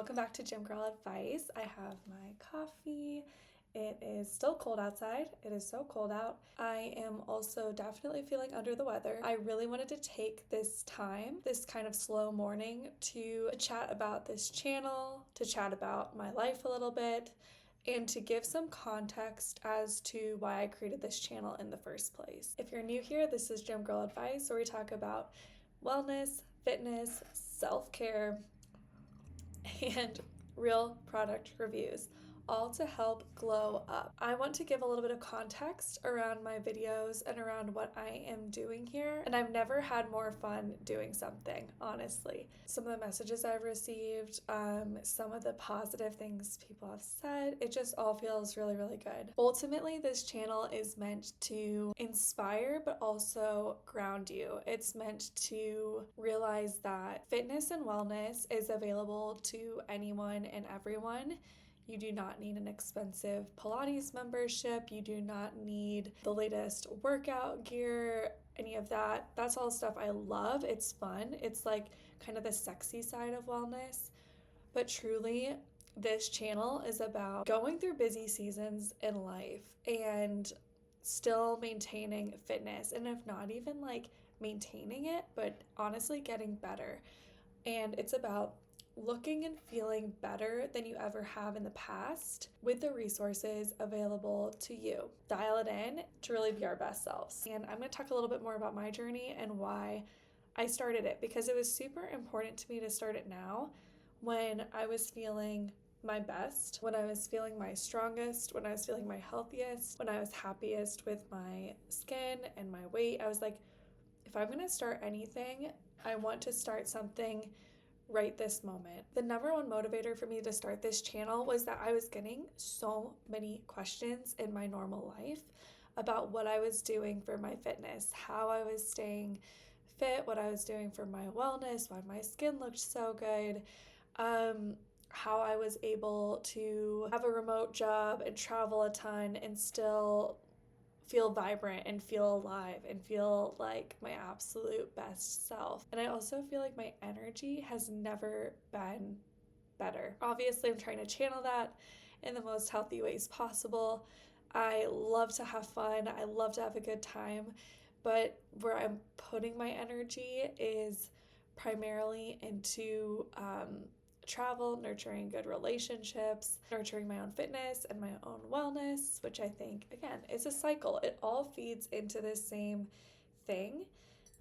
Welcome back to Gym Girl Advice. I have my coffee. It is still cold outside. It is so cold out. I am also definitely feeling under the weather. I really wanted to take this time, this kind of slow morning, to chat about this channel, to chat about my life a little bit, and to give some context as to why I created this channel in the first place. If you're new here, this is Gym Girl Advice, where we talk about wellness, fitness, self-care, and real product reviews, all to help glow up. I want to give a little bit of context around my videos and around what I am doing here, and I've never had more fun doing something, honestly. Some of the messages I've received, some of the positive things people have said, it just all feels really, really good. Ultimately, this channel is meant to inspire but also ground you. It's meant to realize that fitness and wellness is available to anyone and everyone. You do not need an expensive Pilates membership. You do not need the latest workout gear, any of that. That's all stuff I love. It's fun. It's like kind of the sexy side of wellness. But truly, this channel is about going through busy seasons in life and still maintaining fitness. And if not even like maintaining it, but honestly getting better. And it's about looking and feeling better than you ever have in the past with the resources available to you. Dial it in to really be our best selves. And I'm going to talk a little bit more about my journey and why I started it, because it was super important to me to start it now when I was feeling my best, when I was feeling my strongest, when I was feeling my healthiest, when I was happiest with my skin and my weight. I was like, if I'm going to start anything, I want to start something right this moment. The number one motivator for me to start this channel was that I was getting so many questions in my normal life about what I was doing for my fitness, how I was staying fit, what I was doing for my wellness, why my skin looked so good, how I was able to have a remote job and travel a ton and still feel vibrant and feel alive and feel like my absolute best self. And I also feel like my energy has never been better. Obviously, I'm trying to channel that in the most healthy ways possible. I love to have fun. I love to have a good time. But where I'm putting my energy is primarily into travel, nurturing good relationships, nurturing my own fitness and my own wellness, which I think, again, is a cycle. It all feeds into the same thing.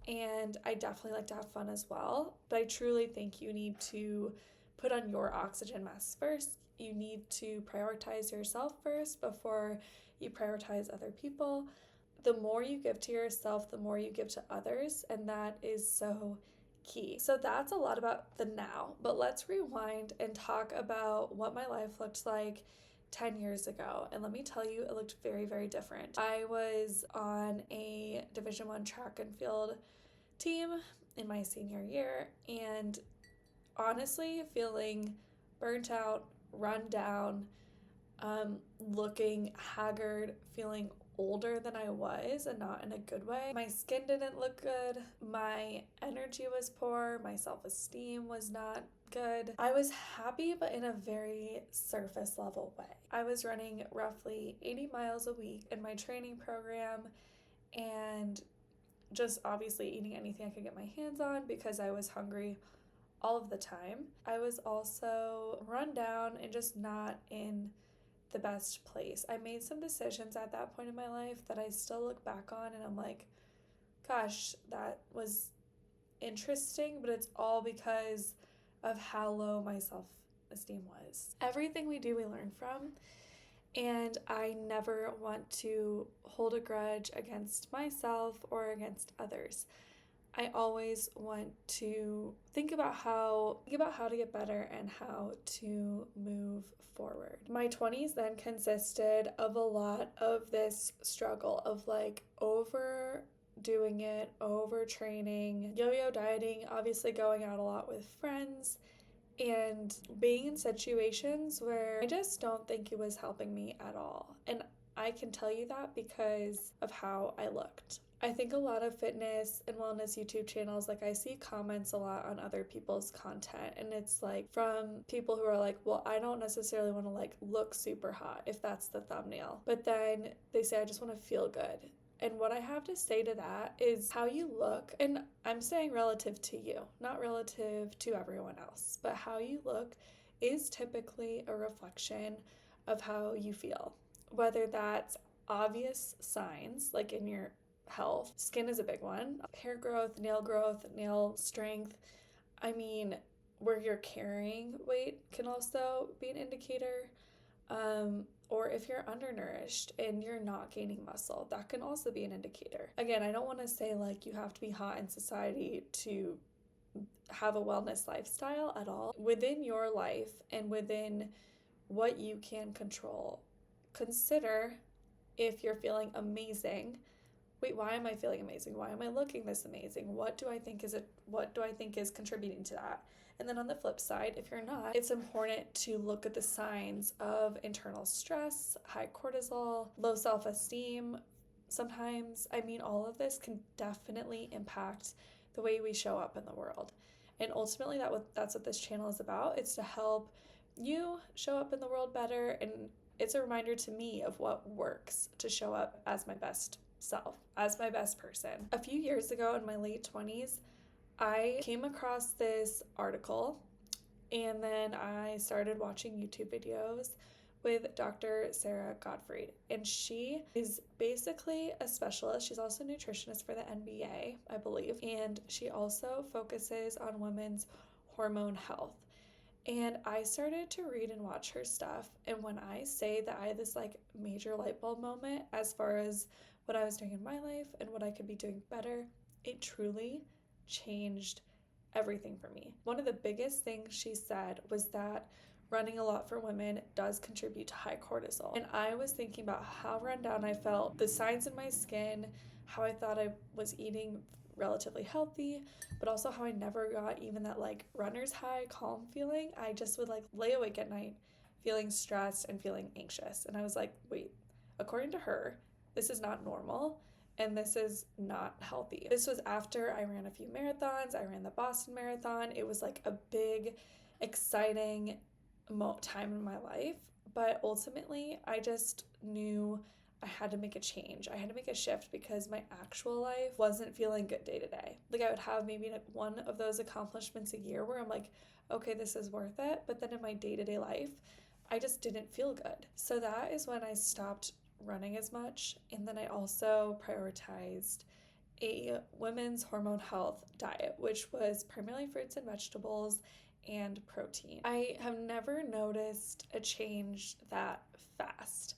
And I definitely like to have fun as well. But I truly think you need to put on your oxygen mask first. You need to prioritize yourself first before you prioritize other people. The more you give to yourself, the more you give to others. And that is so key. So that's a lot about the now, but let's rewind and talk about what my life looked like 10 years ago. And let me tell you, it looked very, very different. I was on a Division I track and field team in my senior year, and honestly feeling burnt out, run down, looking haggard, feeling older than I was, and not in a good way. My skin didn't look good. My energy was poor. My self-esteem was not good. I was happy, but in a very surface level way. I was running roughly 80 miles a week in my training program and just obviously eating anything I could get my hands on because I was hungry all of the time. I was also run down and just not in the best place. I made some decisions at that point in my life that I still look back on and I'm like, gosh, that was interesting, but it's all because of how low my self-esteem was. Everything we do, we learn from, and I never want to hold a grudge against myself or against others. I always want to think about how to get better and how to move forward. My 20s then consisted of a lot of this struggle of like overdoing it, overtraining, yo-yo dieting, obviously going out a lot with friends, and being in situations where I just don't think it was helping me at all. And I can tell you that because of how I looked. I think a lot of fitness and wellness YouTube channels, like I see comments a lot on other people's content, and it's like from people who are like, well, I don't necessarily want to like look super hot if that's the thumbnail, but then they say I just want to feel good. And what I have to say to that is how you look, and I'm saying relative to you, not relative to everyone else, but how you look is typically a reflection of how you feel. Whether that's obvious signs, like in your health, skin is a big one, hair growth, nail strength. I mean, where you're carrying weight can also be an indicator. Or if you're undernourished and you're not gaining muscle, that can also be an indicator. Again, I don't want to say like you have to be hot in society to have a wellness lifestyle at all. Within your life and within what you can control, consider if you're feeling amazing. Wait, why am I feeling amazing? Why am I looking this amazing? What do I think is contributing to that? And then on the flip side, if you're not, it's important to look at the signs of internal stress, high cortisol, low self-esteem. Sometimes, I mean, all of this can definitely impact the way we show up in the world. And ultimately, that's what this channel is about. It's to help you show up in the world better, and it's a reminder to me of what works to show up as my best self, as my best person. A few years ago in my late 20s, I came across this article, and then I started watching YouTube videos with Dr. Sarah Gottfried, and she is basically a specialist. She's also a nutritionist for the NBA, I believe, and she also focuses on women's hormone health. And I started to read and watch her stuff, and when I say that I had this like major light bulb moment as far as what I was doing in my life and what I could be doing better, it truly changed everything for me. One of the biggest things she said was that running a lot for women does contribute to high cortisol. And I was thinking about how run down I felt, the signs in my skin, how I thought I was eating relatively healthy, but also how I never got even that like runner's high calm feeling. I just would like lay awake at night feeling stressed and feeling anxious. And I was like, wait, according to her, this is not normal. And this is not healthy. This was after I ran a few marathons. I ran the Boston Marathon. It was like a big, exciting time in my life. But ultimately, I just knew I had to make a change. I had to make a shift because my actual life wasn't feeling good day to day. Like I would have maybe like one of those accomplishments a year where I'm like, okay, this is worth it. But then in my day-to-day life, I just didn't feel good. So that is when I stopped running as much, and then I also prioritized a women's hormone health diet, which was primarily fruits and vegetables and protein. I have never noticed a change that fast.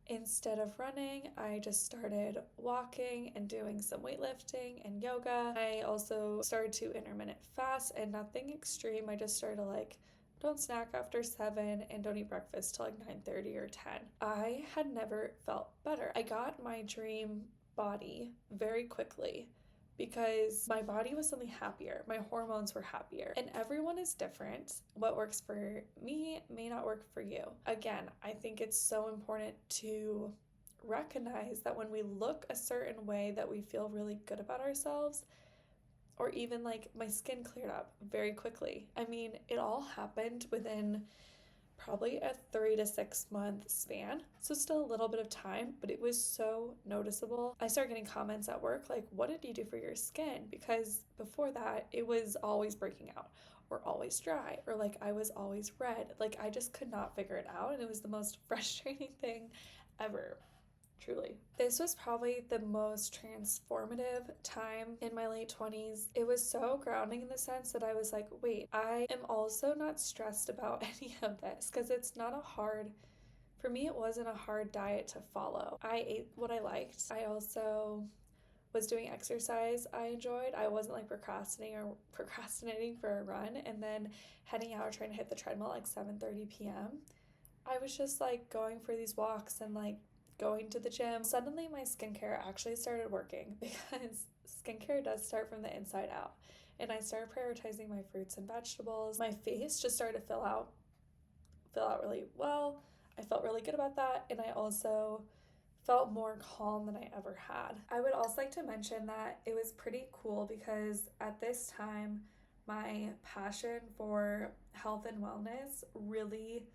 Instead of running, I just started walking and doing some weightlifting and yoga. I also started to intermittent fast, and nothing extreme. I just started to like don't snack after 7 and don't eat breakfast till like 9:30 or 10. I had never felt better. I got my dream body very quickly because my body was suddenly happier. My hormones were happier. And everyone is different. What works for me may not work for you. Again, I think it's so important to recognize that when we look a certain way that we feel really good about ourselves, or even like my skin cleared up very quickly. I mean, it all happened within probably a 3 to 6 month span. So still a little bit of time, but it was so noticeable. I started getting comments at work like, what did you do for your skin? Because before that, it was always breaking out or always dry or like I was always red. Like I just could not figure it out, and it was the most frustrating thing ever. Truly. This was probably the most transformative time in my late 20s. It was so grounding in the sense that I was like, wait, I am also not stressed about any of this because it's not for me, it wasn't a hard diet to follow. I ate what I liked. I also was doing exercise I enjoyed. I wasn't like procrastinating for a run and then heading out trying to hit the treadmill at like 7:30 p.m. I was just like going for these walks and like going to the gym. Suddenly my skincare actually started working because skincare does start from the inside out. And I started prioritizing my fruits and vegetables. My face just started to fill out really well. I felt really good about that. And I also felt more calm than I ever had. I would also like to mention that it was pretty cool because at this time, my passion for health and wellness really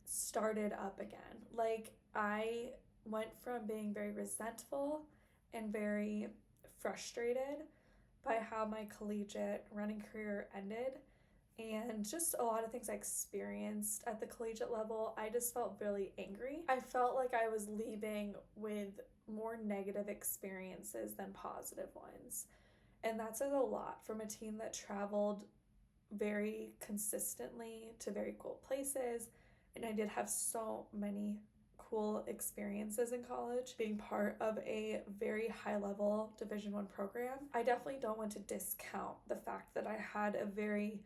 started up again. Like, I went from being very resentful and very frustrated by how my collegiate running career ended and just a lot of things I experienced at the collegiate level. I just felt really angry. I felt like I was leaving with more negative experiences than positive ones. And that says a lot from a team that traveled very consistently to very cool places. And I did have so many cool experiences in college, being part of a very high level Division 1 program. I definitely don't want to discount the fact that I had a very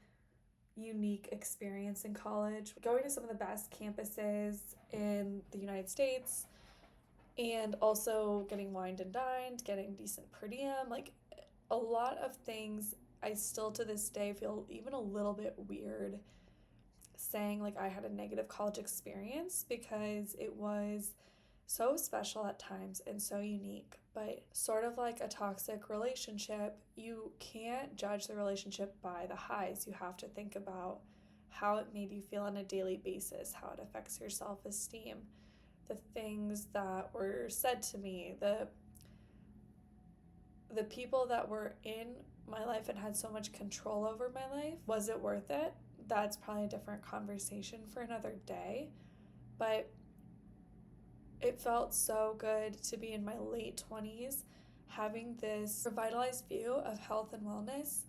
unique experience in college, going to some of the best campuses in the United States, and also getting wined and dined, getting decent per diem, like a lot of things. I still to this day feel even a little bit weird saying like I had a negative college experience because it was so special at times and so unique. But sort of like a toxic relationship, you can't judge the relationship by the highs. You have to think about how it made you feel on a daily basis, how it affects your self-esteem, the things that were said to me, the people that were in my life and had so much control over my life. Was it worth it? That's probably a different conversation for another day. But it felt so good to be in my late 20s having this revitalized view of health and wellness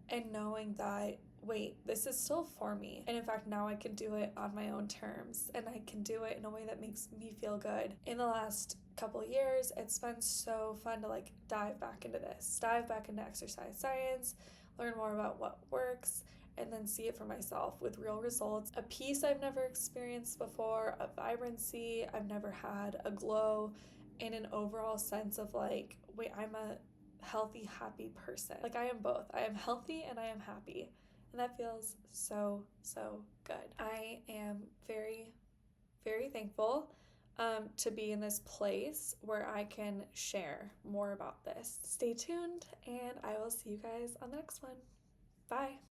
and knowing that, wait, this is still for me. And in fact, now I can do it on my own terms and I can do it in a way that makes me feel good. In the last couple of years, it's been so fun to like dive back into this, dive back into exercise science, learn more about what works, and then see it for myself with real results. A peace I've never experienced before, a vibrancy I've never had, a glow, and an overall sense of like, wait, I'm a healthy, happy person. Like I am both. I am healthy and I am happy. And that feels so, so good. I am very, very thankful to be in this place where I can share more about this. Stay tuned and I will see you guys on the next one. Bye.